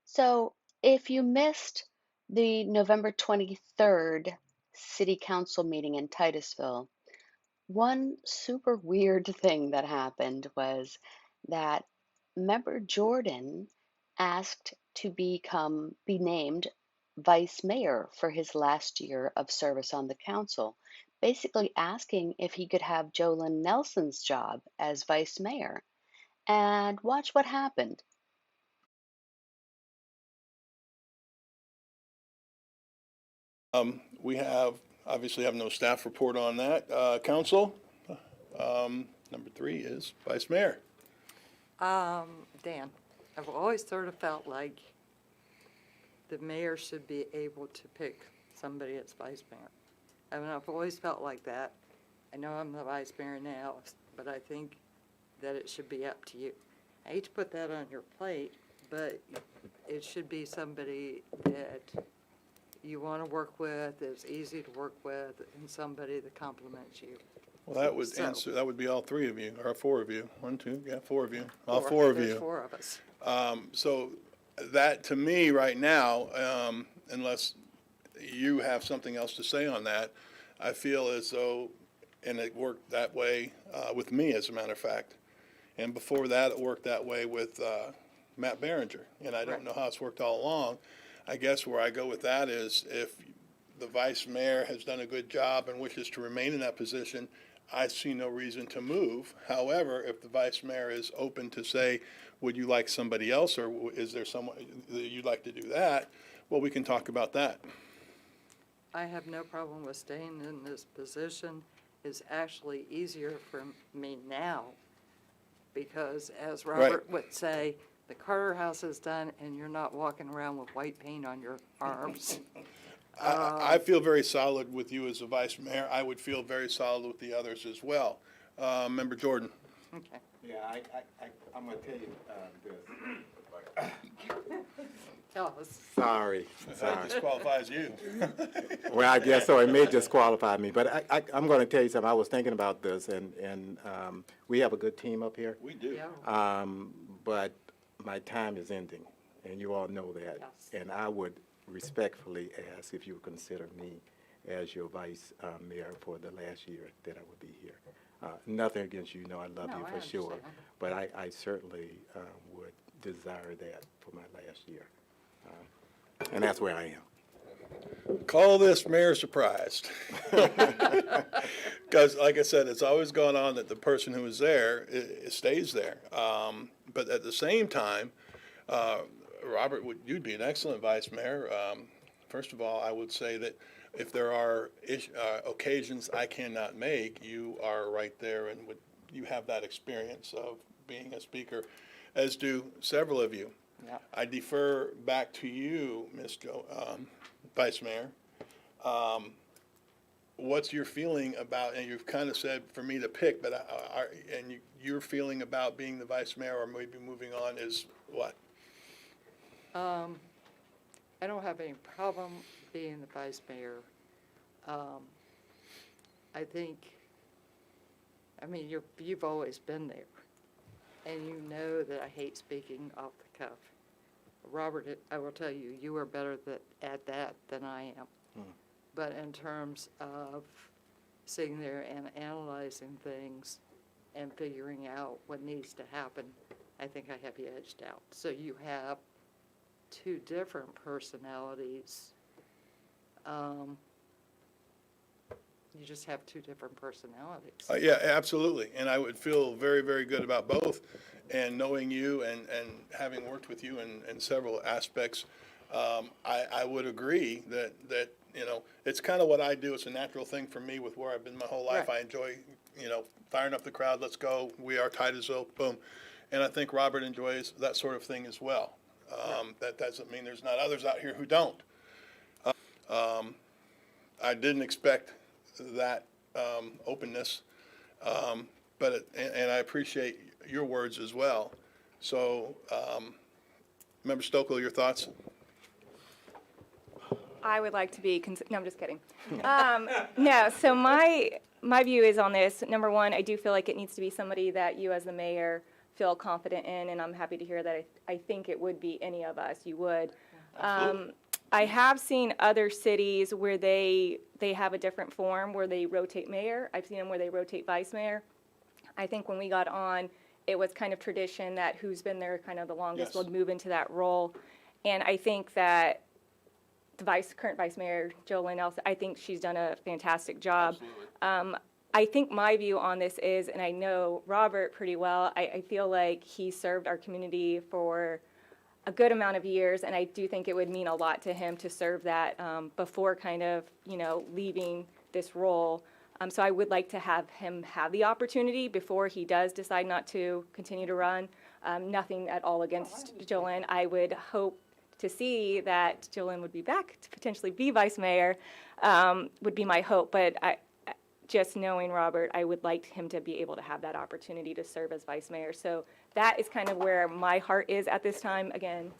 So, if you missed the November 23rd City Council meeting in Titusville, one super weird thing that happened was that member Jordan asked to be named vice mayor for his last year of service on the council, basically asking if he could have Jolyn Nelson's job as vice mayor. And watch what happened. We have, obviously have no staff report on that. Council, number 3 is Vice Mayor. Dan, I've always sort of felt like the mayor should be able to pick somebody as vice mayor. I mean, I've always felt like that. I know I'm the vice mayor now, but I think that it should be up to you. I hate to put that on your plate, but it should be somebody that you want to work with, that's easy to work with, and somebody that compliments you. Well, that would answer, that would be all 3 of you, or 4 of you. 1, 2, yeah, 4 of you, all 4 of There's you. 4 of us. So that, to me, right now, unless you have something else to say on that, I feel as though, and it worked that way with me, as a matter of fact. And before that, it worked that way with Matt Behringer. And I don't know how it's worked all along. I guess where I go with that is if the vice mayor has done a good job and wishes to remain in that position, I see no reason to move. However, if the vice mayor is open to say, would you like somebody else, or is there someone that you'd like to do that, well, we can talk about that. I have no problem with staying in this position. It's actually easier for me now because, as Robert would say, the Carter House is done and you're not walking around with white paint on your arms. I feel very solid with you as a vice mayor. I would feel very solid with the others as well. Member Jordan. Okay. Yeah, I'm going to tell you this. Tell us. Sorry. That disqualifies you. Well, I guess so. It may disqualify me, but I'm going to tell you something. I was thinking about this, and we have a good team up here, We do. Yeah. but my time is ending, and you all know that. Yes. And I would respectfully ask if you would consider me as your vice mayor for the last year that I would be here. Nothing against you, I love No, you I for sure, understand. but I certainly would desire that for my last year. And that's where I am. Call this mayor surprised. Because, like I said, it's always gone on that the person who is there stays there. But at the same time, Robert, you'd be an excellent vice mayor. First of all, I would say that if there are occasions I cannot make, you are right there and you have that experience of being a speaker, as do several of you. Yeah. I defer back to you, Vice Mayor. What's your feeling about, and you've kind of said for me to pick, but your feeling about being the Vice Mayor or maybe moving on is what? I don't have any problem being the vice mayor. I think, you've always been there, and you know that I hate speaking off the cuff. Robert, I will tell you, you are better at that than I am. But in terms of sitting there and analyzing things and figuring out what needs to happen, I think I have you edged out. So you have 2 different personalities. You just have 2 different personalities. Yeah, absolutely. And I would feel very, very good about both. And knowing you and having worked with you in several aspects, I would agree that it's kind of what I do. It's a natural thing for me with where I've been my whole life. Right. I enjoy, firing up the crowd. Let's go. We are Titusville. Boom. And I think Robert enjoys that sort of thing as well. That doesn't mean there's not others out here who don't. I didn't expect that openness, but and I appreciate your words as well. So, Member Stokel, your thoughts? I would like to be, no, I'm just kidding. No, so my view is on this. Number one, I do feel like it needs to be somebody that you as the mayor feel confident in, and I'm happy to hear that I think it would be any of us, you would. I have seen other cities where they have a different form where they rotate mayor. I've seen them where they rotate vice mayor. I think when we got on, it was kind of tradition that who's been there kind of the longest Yes. would move into that role. And I think that the current vice mayor, Jolynn Nelson, I think she's done a fantastic job. I think my view on this is, and I know Robert pretty well, I feel like he served our community for a good amount of years, and I do think it would mean a lot to him to serve that before kind of, leaving this role. So I would like to have him have the opportunity before he does decide not to continue to run. Nothing at all against Jolynn. I would hope to see that Jolynn would be back to potentially be vice mayor, would be my hope. But just knowing Robert, I would like him to be able to have that opportunity to serve as vice mayor. So that is kind of where my heart is at this time. Again,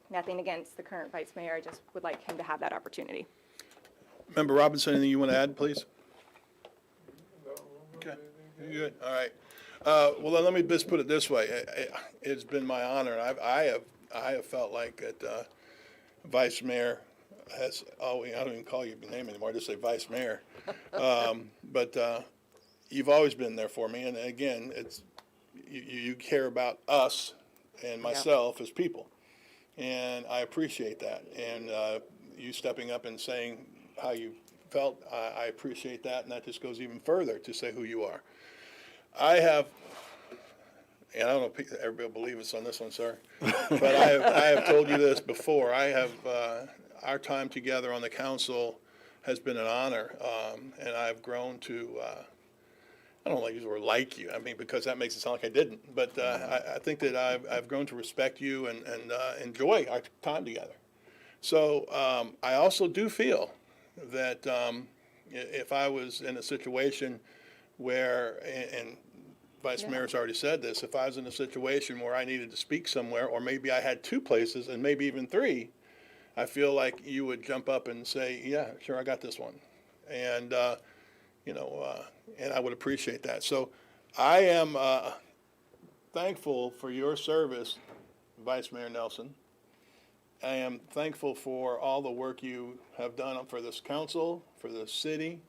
nothing against the current vice mayor. I just would like him to have that opportunity. Member Robinson, anything you want to add, please? Okay, you good, all right. Well, then let me just put it this way. It's been my honor, and I have felt like that Vice Mayor has, I don't even call you your name anymore, I just say Vice Mayor. But you've always been there for me, and again, it's, you care about us and myself as people, and I appreciate that. And you stepping up and saying how you felt, I appreciate that, and that just goes even further to say who you are. I have, and I don't know if everybody will believe us on this one, sir, but I have told you this before. I have, our time together on the council has been an honor, and I've grown to, I don't like to use the word like you, I mean, because that makes it sound like I didn't, but I think that I've grown to respect you and enjoy our time together. So I also do feel that if I was in a situation where, and Vice Mayor's already said this, if I was in a situation where I needed to speak somewhere, or maybe I had two places and maybe even three, I feel like you would jump up and say, yeah, sure, I got this one. And, and I would appreciate that. So I am thankful for your service, Vice Mayor Nelson. I am thankful for all the work you have done for this council, for this city,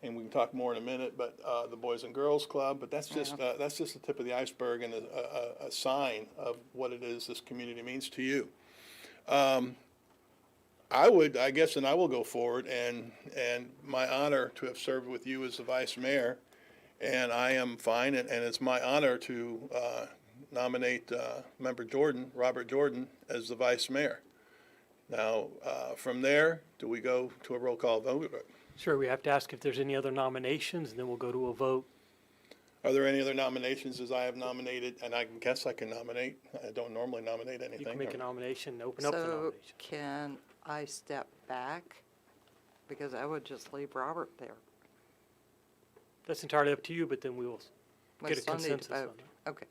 and we can talk more in a minute, but the Boys and Girls Club, but that's just the tip of the iceberg and a sign of what it is this community means to you. I guess, and I will go forward, and my honor to have served with you as the vice mayor, and I am fine, and it's my honor to nominate Member Jordan, Robert Jordan, as the vice mayor. Now, from there, do we go to a roll call vote? Sure, we have to ask if there's any other nominations, and then we'll go to a vote. Are there any other nominations as I have nominated? And I guess I can nominate. I don't normally nominate anything. You can make a nomination and open up the So nomination. can I step back? Because I would just leave Robert there. That's entirely up to you, but then we will We get a still need to consensus on vote. it. Okay.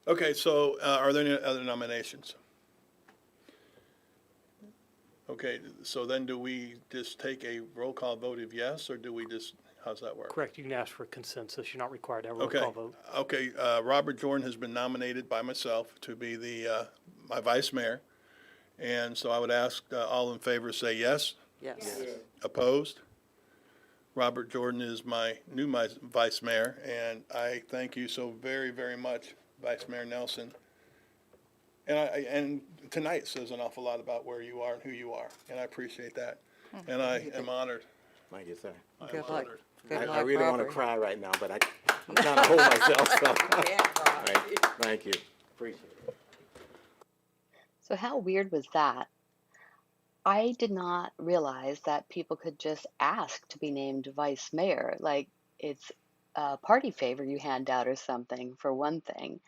Okay, so are there any other nominations? Okay, so then do we just take a roll call vote of yes, or do we just, how's that work? Correct, you can ask for a consensus. You're not required to have a roll Okay, call vote. okay, Robert Jordan has been nominated by myself to be the, my vice mayor. And so I would ask all in favor say yes. Yes. Opposed? Robert Jordan is my new vice mayor, and I thank you so very, very much, Vice Mayor Nelson. And tonight says an awful lot about where you are and who you are, and I appreciate that. And I am honored. Thank you, sir. I am Good luck. honored. Good I luck, really want to Robert. cry right now, but I'm trying to hold myself. So. Thank you. Appreciate it. So how weird was that? I did not realize that people could just ask to be named vice mayor. Like it's a party favor you hand out or something, for one thing.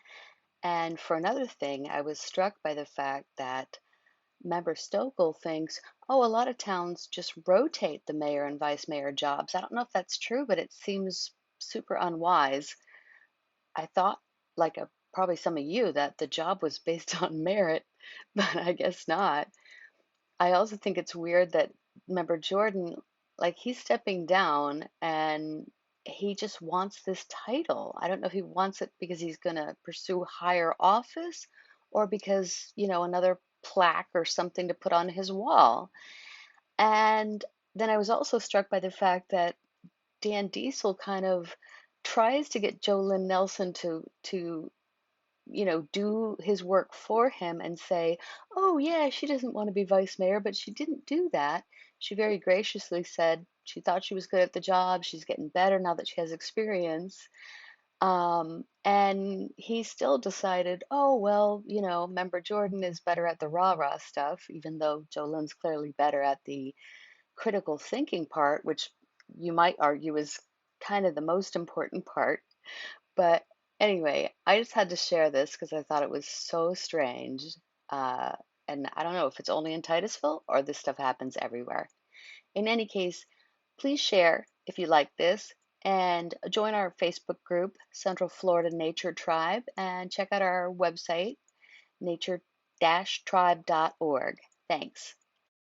And for another thing, I was struck by the fact that Member Stokel thinks, oh, a lot of towns just rotate the mayor and vice mayor jobs. I don't know if that's true, but it seems super unwise. I thought, like probably some of you, that the job was based on merit, but I guess not. I also think it's weird that Member Jordan, like he's stepping down and he just wants this title. I don't know if he wants it because he's going to pursue higher office or because, another plaque or something to put on his wall. And then I was also struck by the fact that Dan Diesel kind of tries to get Joe Lynn Nelson to do his work for him and say, oh, yeah, she doesn't want to be vice mayor, but she didn't do that. She very graciously said she thought she was good at the job. She's getting better now that she has experience. And he still decided, oh, well, Member Jordan is better at the rah-rah stuff, even though Joe Lynn's clearly better at the critical thinking part, which you might argue is kind of the most important part. But anyway, I just had to share this because I thought it was so strange. Uh, and I don't know if it's only in Titusville or this stuff happens everywhere. In any case, please share if you like this and join our Facebook group, Central Florida Nature Tribe, and check out our website, nature-tribe.org. Thanks.